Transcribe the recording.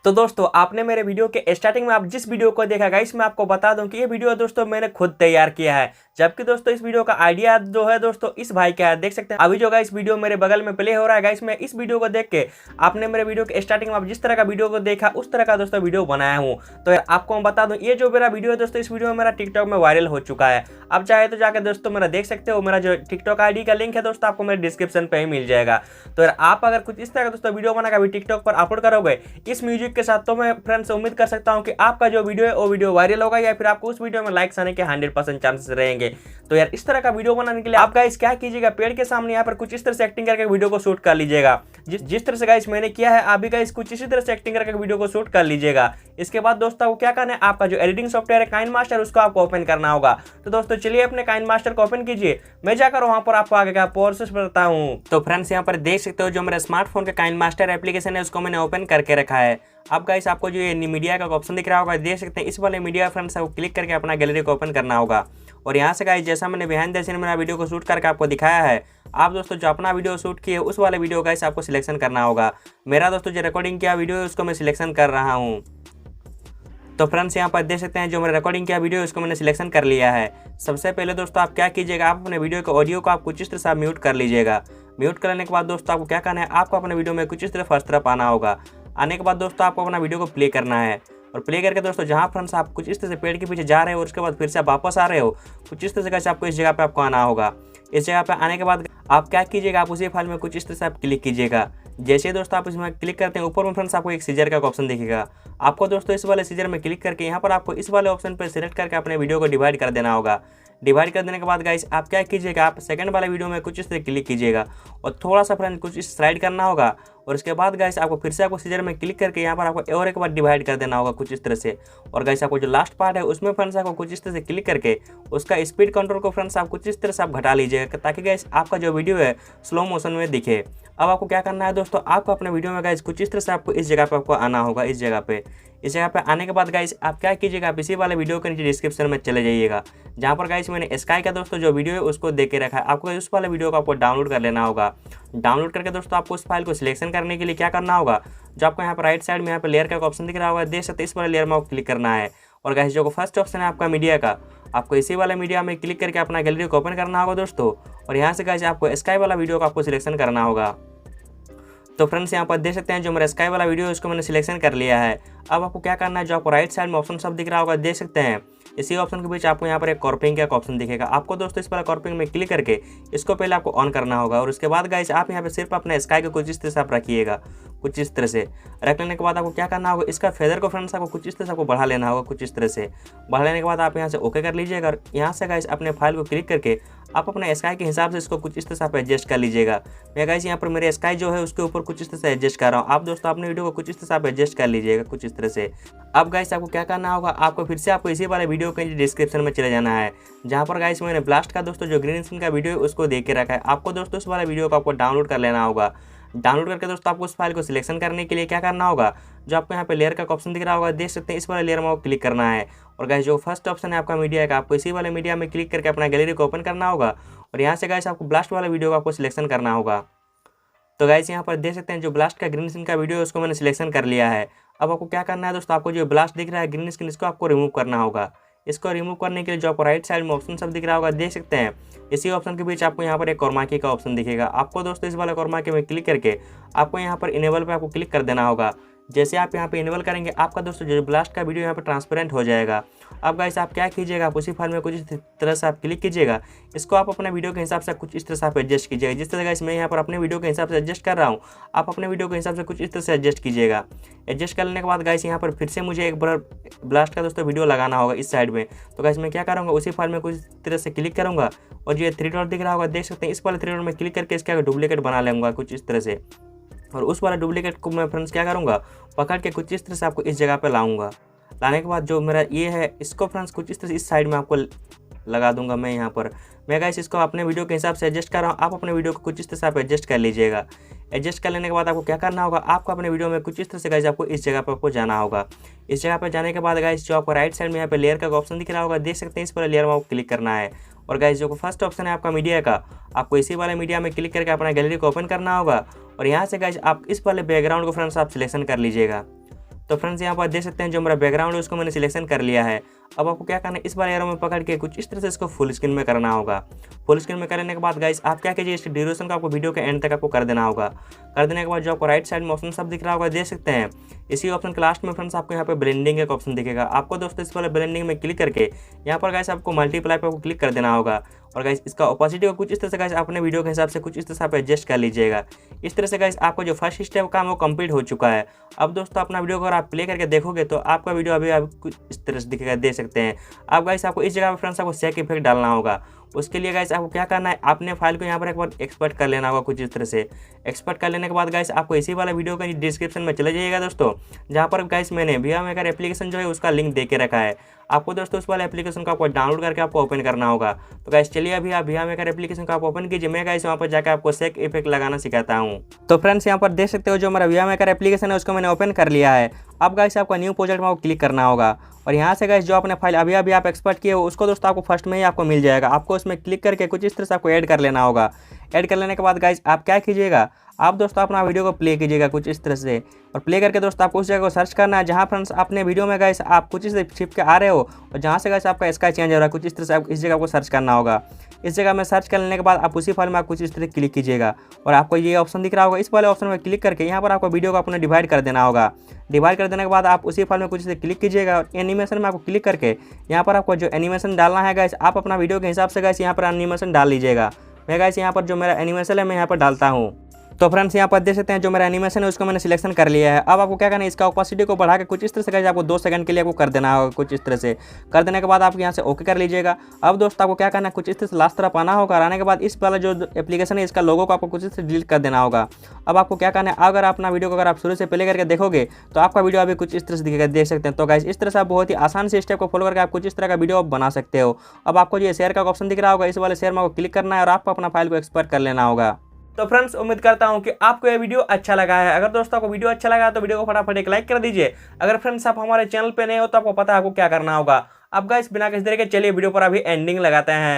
तो दोस्तों आपने मेरे वीडियो के स्टार्टिंग में आप जिस वीडियो को देखा गाइस, मैं आपको बता दूं कि ये वीडियो दोस्तों मैंने खुद तैयार किया है। जबकि दोस्तों इस वीडियो का आइडिया जो है दोस्तों इस भाई का है, देख सकते हैं अभी जो गाइस वीडियो मेरे बगल में प्ले हो रहा है गाइस, मैं इस वीडियो को देख के आपने मेरे वीडियो के स्टार्टिंग में आप जिस तरह का वीडियो को देखा उस तरह का दोस्तों वीडियो बनाया हूँ। तो यार आपको मैं बता दूं ये जो मेरा वीडियो है दोस्तों, इस वीडियो में मेरा टिकटॉक में वायरल हो चुका है। आप चाहे तो जाकर दोस्तों मेरा देख सकते हो, मेरा जो टिकटॉक आईडी का लिंक है दोस्तों आपको मेरे डिस्क्रिप्शन पे ही मिल जाएगा। तो यार आप अगर कुछ इस तरह का दोस्तों वीडियो बनाकर टिकटॉक पर अपलोड करोगे इस म्यूजिक के साथ, तो मैं फ्रेंड्स उम्मीद कर सकता हूं कि आपका जो वीडियो है वो वीडियो वायरल होगा या फिर आपको उस वीडियो में लाइक्स आने के 100% चांसेस रहेंगे। तो यार इस तरह का वीडियो बनाने के लिए आप गाइस क्या कीजिएगा, पेड़ के सामने यहाँ पर कुछ इस तरह से एक्टिंग करके वीडियो को शूट कर लीजिएगा। जिस तरह से गाइस मैंने किया है, आप भी गाइस कुछ इसी तरह से एक्टिंग करके वीडियो को शूट कर लीजिएगा। इसके बाद दोस्तों आपको क्या करना है, आपका जो एडिटिंग सॉफ्टवेयर है काइनमास्टर, उसको आपको ओपन करना होगा। तो दोस्तों चलिए अपने काइनमास्टर को ओपन कीजिए, मैं जाकर वहां पर आपको आगे का प्रोसेस बताता हूँ। तो फ्रेंड्स यहाँ पर देख सकते हो जो मेरा स्मार्टफोन का काइनमास्टर एप्लीकेशन है उसको मैंने ओपन करके रखा है। अब गाइस आपको जो ये मीडिया का ऑप्शन दिख रहा होगा, देख सकते हैं इस वाले मीडिया फ्रेंड्स आपको क्लिक करके अपना गैलरी को ओपन करना होगा। और यहाँ से गाइस जैसा मैंने बिहाइंड द सीन मेरा वीडियो को शूट करके आपको दिखाया है, आप दोस्तों जो अपना वीडियो शूट किए उस वाले वीडियो गाइस आपको सिलेक्शन करना होगा। मेरा दोस्तों जो रिकॉर्डिंग किया वीडियो है उसको मैं सिलेक्शन कर रहा हूँ। तो फ्रेंड्स यहाँ पर देख सकते हैं जो मैंने रिकॉर्डिंग किया वीडियो उसको मैंने सिलेक्शन कर लिया है। सबसे पहले दोस्तों आप क्या कीजिएगा, आप अपने वीडियो के ऑडियो को आप कुछ इस तरह से म्यूट कर लीजिएगा। म्यूट करने के बाद दोस्तों आपको क्या करना है, आपको अपने वीडियो में कुछ इस तरह फर्स्ट तरफ आना होगा। आने के बाद दोस्तों आपको अपना वीडियो को प्ले करना है और प्ले करके दोस्तों जहाँ फ्रेंड्स आप कुछ इस तरह से पेड़ के पीछे जा रहे हो और उसके बाद फिर से आप वापस आ रहे हो, कुछ इस तरह से कैसे आपको इस जगह पे आपको आना होगा। इस जगह पे आने के बाद आप क्या कीजिएगा, आप उसी फाइल में कुछ इस तरह से आप क्लिक कीजिएगा। जैसे दोस्तों आप इसमें क्लिक करते हैं ऊपर में फ्रेंड्स आपको एक सीजर का ऑप्शन दिखेगा। आपको दोस्तों इस वाले सीजर में क्लिक करके यहाँ पर आपको इस वाले ऑप्शन पर सिलेक्ट करके अपने वीडियो को डिवाइड कर देना होगा। डिवाइड कर देने के बाद गाइस आप क्या कीजिएगा, आप सेकंड वाले वीडियो में कुछ इस तरह क्लिक कीजिएगा और थोड़ा सा फ्रेंड कुछ इस स्लाइड करना होगा। और उसके बाद गाइस आपको फिर से आपको सीजर में क्लिक करके यहाँ पर आपको और एक बार डिवाइड कर देना होगा कुछ इस तरह से। और गाइस आपको जो लास्ट पार्ट है उसमें फ्रेंड्स आपको कुछ इस तरह से क्लिक करके उसका स्पीड कंट्रोल को फ्रेंड्स आप कुछ इस तरह से आप घटा लीजिएगा ताकि गाइस आपका जो वीडियो है स्लो मोशन में दिखे। अब आपको क्या करना है दोस्तों, आपको अपने वीडियो में गाइस कुछ इस तरह से आपको इस जगह पे आपको आना होगा। इस जगह पे आने के बाद गाइस आप क्या कीजिएगा, आप इसी वाले वीडियो के नीचे डिस्क्रिप्शन में चले जाइएगा, जहाँ पर गाइस मैंने स्काई का दोस्तों जो वीडियो है उसको देख के रखा है। आपको उस वाले वीडियो को आपको डाउनलोड कर लेना होगा। डाउनलोड करके दोस्तों आपको उस फाइल को सिलेक्शन करने के लिए क्या करना होगा, जो आपको यहाँ पर राइट साइड में यहाँ पर लेयर का ऑप्शन दिख रहा होगा, देख सकते इस वाले लेयर में आपको क्लिक करना है। और गाइस जो फर्स्ट ऑप्शन है आपका मीडिया का, आपको इसी वाला मीडिया में क्लिक करके अपना गैलरी को ओपन करना होगा दोस्तों। और यहाँ से गाइस आपको स्काई वाला वीडियो को आपको सिलेक्शन करना होगा। तो फ्रेंड्स यहाँ पर देख सकते हैं जो मेरा स्काई वाला वीडियो है उसको मैंने सिलेक्शन कर लिया है। अब आपको क्या करना है, जो आपको राइट साइड में ऑप्शन सब दिख रहा होगा, देख सकते हैं इसी ऑप्शन के बीच आपको यहाँ पर एक कॉर्पिंग का ऑप्शन दिखेगा। आपको दोस्तों इस वाला कॉर्पिंग में क्लिक करके इसको पहले आपको ऑन करना होगा। और उसके बाद गाइस आप यहाँ पे सिर्फ अपने स्काई को कुछ इस तरह से आप रखिएगा। कुछ इस तरह से रख लेने के बाद आपको क्या करना होगा, इसका फेदर को फ्रेंड्स आपको कुछ इस तरह से आपको बढ़ा लेना होगा। कुछ इस तरह से बढ़ा लेने के बाद आप यहाँ से ओके कर लीजिएगा। और यहाँ से गाइस अपने फाइल को क्लिक करके आप अपने स्काई के हिसाब से इसको कुछ इस तरह से आप एडजस्ट कर लीजिएगा। मैं गाइस यहाँ पर मेरे स्काई जो है उसके ऊपर कुछ इस तरह से एडजस्ट कर रहा हूँ। आप दोस्तों अपने वीडियो को कुछ इस तरह से आप एडजस्ट कर लीजिएगा कुछ इस तरह से। अब गाइस आपको क्या करना होगा, आपको फिर से आपको इसी वाले वीडियो के डिस्क्रिप्शन में चले जाना है, जहाँ पर गाइस मैंने ब्लास्ट का दोस्तों जो ग्रीन स्क्रीन का वीडियो है उसको देख के रखा है। आपको दोस्तों इस वाला वीडियो को आपको डाउनलोड कर लेना होगा। डाउनलोड करके दोस्तों आपको उस फाइल को सिलेक्शन करने के लिए क्या करना होगा, जो आपको यहाँ पे लेयर का ऑप्शन दिख रहा होगा, देख सकते हैं इस वाले लेयर में आपको क्लिक करना है। और गाइस जो फर्स्ट ऑप्शन है आपका मीडिया का, आपको इसी वाले मीडिया में क्लिक करके अपना गैलरी को ओपन करना होगा। और यहाँ से गाइस आपको ब्लास्ट वाला वीडियो को आपको सिलेक्शन करना होगा। तो गाइस यहाँ पर देख सकते हैं जो ब्लास्ट का ग्रीन स्क्रीन का वीडियो है उसको मैंने सिलेक्शन कर लिया है। अब आपको क्या करना है दोस्तों, आपको जो ब्लास्ट दिख रहा है ग्रीन स्क्रीन इसको आपको रिमूव करना होगा। इसको रिमूव करने के लिए जो आपको राइट साइड में ऑप्शन सब दिख रहा होगा, देख सकते हैं इसी ऑप्शन के बीच आपको यहाँ पर एक कॉर्माकी का ऑप्शन दिखेगा। आपको दोस्तों इस वाले कॉर्माकी में क्लिक करके आपको यहाँ पर इनेबल पे आपको क्लिक कर देना होगा। जैसे आप यहाँ पे इनेबल करेंगे आपका दोस्तों जो ब्लास्ट का वीडियो यहाँ पे ट्रांसपेरेंट हो जाएगा। अब गाइस आप क्या कीजिएगा, आप उसी फाइल में कुछ इस तरह से आप क्लिक कीजिएगा। इसको आप अपने वीडियो के हिसाब से कुछ इस तरह से आप एडजस्ट कीजिएगा। जिस तरह गाइस मैं यहाँ पर अपने वीडियो के हिसाब से एडजस्ट कर रहा हूँ, आप अपने वीडियो के हिसाब से कुछ इस तरह से एडजस्ट कीजिएगा। एडजस्ट कर लेने के बाद गाइस यहाँ पर फिर से मुझे एक बार ब्लास्ट का दोस्तों वीडियो लगाना होगा इस साइड में। तो गाइस मैं क्या करूँगा, उसी फाइल में कुछ तरह से क्लिक करूँगा और जो 3 डॉट दिख रहा होगा, देख सकते हैं इस वाले 3 डॉट में क्लिक करके इसका डुप्लीकेट बना लूँगा कुछ इस तरह से। और उस वाला डुप्लीकेट को मैं फ्रेंड्स क्या करूँगा, पकड़ के कुछ इस तरह से आपको इस जगह पे लाऊंगा। लाने के बाद जो मेरा ये है इसको फ्रेंड्स कुछ इस तरह से इस साइड में आपको लगा दूंगा। मैं यहाँ पर मैं गाइस इसको अपने वीडियो के हिसाब से एडजस्ट कर रहा हूँ। आप अपने वीडियो को कुछ इस तरह से आप एडजस्ट कर लीजिएगा। एडजस्ट कर लेने के बाद आपको क्या करना होगा, आपको अपने वीडियो में कुछ इस तरह से गाइस आपको इस जगह पर आपको जाना होगा। इस जगह पर जाने के बाद गाइस जो आपको राइट साइड में यहाँ पे लेयर का ऑप्शन दिख रहा होगा, देख सकते हैं इस पर लेयर में आपको क्लिक करना है। और गाइस जो फर्स्ट ऑप्शन है आपका मीडिया का, आपको इसी वाले मीडिया में क्लिक करके अपना गैलरी को ओपन करना होगा। और यहाँ से गाइस आप इस वाले बैकग्राउंड को फ्रेंड्स आप सिलेक्शन कर लीजिएगा। तो फ्रेंड्स यहाँ पर देख सकते हैं जो मेरा बैकग्राउंड है उसको मैंने सिलेक्शन कर लिया है। अब आपको क्या करना है, इस बार एरो में पकड़ के कुछ इस तरह से इसको फुल स्क्रीन में करना होगा। फुल स्क्रीन में करने के बाद गाइस आप क्या कीजिए, इसकी ड्यूरेशन को आपको वीडियो के एंड तक आपको कर देना होगा। कर देने के बाद जो आपको राइट साइड में ऑप्शन सब दिख रहा होगा देख सकते हैं, इसी ऑप्शन के लास्ट में फ्रेंड्स आपको यहाँ पे ब्लेंडिंग एक ऑप्शन दिखेगा। आपको दोस्तों इस वाले ब्लेंडिंग में क्लिक करके यहाँ पर गाइस आपको मल्टीप्लाई पे आपको क्लिक कर देना होगा। और गाइस इसका ओपेसिटी को कुछ इस तरह से गाइस अपने वीडियो के हिसाब से कुछ इस तरह से आप एडजस्ट कर लीजिएगा। इस तरह से गाइस आपको जो फर्स्ट स्टेप काम वो कंप्लीट हो चुका है। अब दोस्तों अपना वीडियो को अगर आप प्ले करके देखोगे तो आपका वीडियो अभी कुछ इस तरह से दिखेगा, देख सकते हैं। अब गाइस आपको इस जगह पर फ्रेंड्स आपको शेक इफेक्ट डालना होगा। उसके लिए गाइस आपको क्या करना है, अपने फाइल को यहाँ पर एक बार एक्सपोर्ट कर लेना होगा कुछ इस तरह से। एक्सपोर्ट कर लेने के बाद गाइस आपको इसी वाला वीडियो का डिस्क्रिप्शन में चले जाइएगा दोस्तों, जहाँ पर गाइस मैंने वीडियो मेकर एप्लीकेशन जो है उसका लिंक दे के रखा है। आपको दोस्तों उस वाले एप्लीकेशन को आपको डाउनलोड करके आपको ओपन करना होगा। तो गाइस चलिए अभी आप वीडियो मेकर एप्लीकेशन को आप ओपन कीजिए। मैं गाइस वहाँ पर जाकर आपको शेक इफेक्ट लगाना सिखाता हूँ। तो फ्रेंड्स यहाँ पर देख सकते हो जो मेरा वीडियो मेकर एप्लीकेशन है उसको मैंने ओपन कर लिया है। अब गाइस आपको न्यू प्रोजेक्ट में आपको क्लिक करना होगा और यहाँ से गाइस जो अपने फाइल अभी अभी आप एक्सपोर्ट किए हो उसको दोस्तों आपको फर्स्ट में ही आपको मिल जाएगा। आपको उसमें क्लिक करके कुछ इस तरह से आपको ऐड कर लेना होगा। ऐड कर लेने के बाद गाइस आप क्या कीजिएगा, आप दोस्तों अपना वीडियो को प्ले कीजिएगा कुछ इस तरह से। और प्ले करके दोस्तों आपको उस जगह को सर्च करना है जहाँ फ्रेंड्स अपने वीडियो में गाइस आप कुछ इस छिप के आ रहे हो और जहाँ से गाइस आपका स्काई चेंज हो रहा है कुछ इस तरह से आप इस जगह को सर्च करना होगा। इस जगह में सर्च कर लेने के बाद आप उसी फाइल में आप कुछ इस तरह क्लिक कीजिएगा और आपको ये ऑप्शन दिख रहा होगा। इस वाले ऑप्शन में क्लिक करके यहाँ पर आपको वीडियो को अपने डिवाइड कर देना होगा। डिवाइड कर देने के बाद आप उसी फाइल में कुछ इस तरह क्लिक कीजिएगा और एनिमेशन में आपको क्लिक करके यहाँ पर आपको जो एनिमेशन डालना है गाइस आप अपना वीडियो के हिसाब से गाइस यहाँ पर एनिमेशन डाल लीजिएगा। मैं गाइस यहाँ पर जो मेरा एनिमेशन है मैं यहाँ पर डालता हूँ। तो फ्रेंड्स यहाँ पर देख सकते हैं जो मेरा एनिमेशन है उसको मैंने सिलेक्शन कर लिया है। अब आपको क्या करना है, इसका ओपेसिटी को बढ़ा के कुछ इस तरह से गाइस आपको 2 सेकंड के लिए आपको कर देना होगा। कुछ इस तरह से कर देने के बाद आप यहाँ से ओके कर लीजिएगा। अब दोस्तों आपको क्या करना है, कुछ इस तरह से लास्ट तरफ आना होगा। आने के बाद इस वाला जो एप्लीकेशन है इसका लोगो को आपको कुछ इस तरह डिलीट कर देना होगा। अब आपको क्या करना है, अगर अपना वीडियो को अगर आप शुरू से प्ले करके देखोगे तो आपका वीडियो अभी कुछ इस तरह से दिखेगा, देख सकते हैं। तो गाइस इस तरह से आप बहुत ही आसान से स्टेप को फॉलो करके आप कुछ इस तरह का वीडियो बना सकते हो। अब आपको ये शेयर का ऑप्शन दिख रहा होगा, इस वाले शेयर में आपको क्लिक करना है और आपको अपना फाइल को एक्सपोर्ट कर लेना होगा। तो फ्रेंड्स उम्मीद करता हूं कि आपको ये वीडियो अच्छा लगा है। अगर दोस्तों आपको वीडियो अच्छा लगा तो वीडियो को फटाफट एक लाइक कर दीजिए। अगर फ्रेंड्स आप हमारे चैनल पे नए हो तो आपको पता है आपको क्या करना होगा। अब गाइस बिना किसी देरी के चलिए वीडियो पर अभी एंडिंग लगाते हैं।